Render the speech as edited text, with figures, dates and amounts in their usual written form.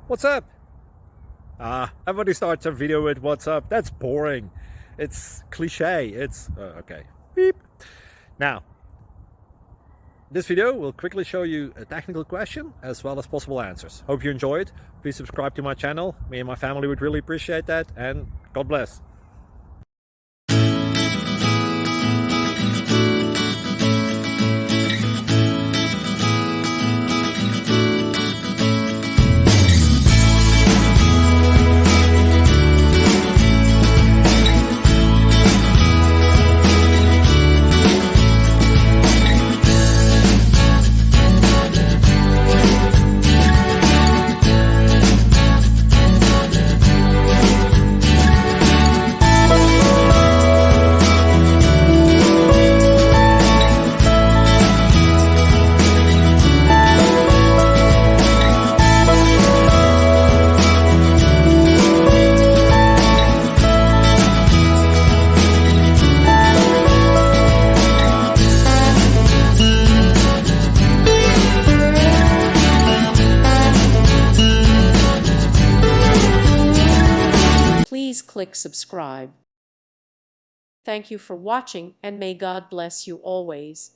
What's up? Everybody starts a video with what's up. That's boring. It's cliche. It's okay. Beep. Now, this video will quickly show you a technical question as well as possible answers. Hope you enjoy it. Please subscribe to my channel. Me and my family would really appreciate that, and God bless. Please click subscribe. Thank you for watching, and may God bless you always.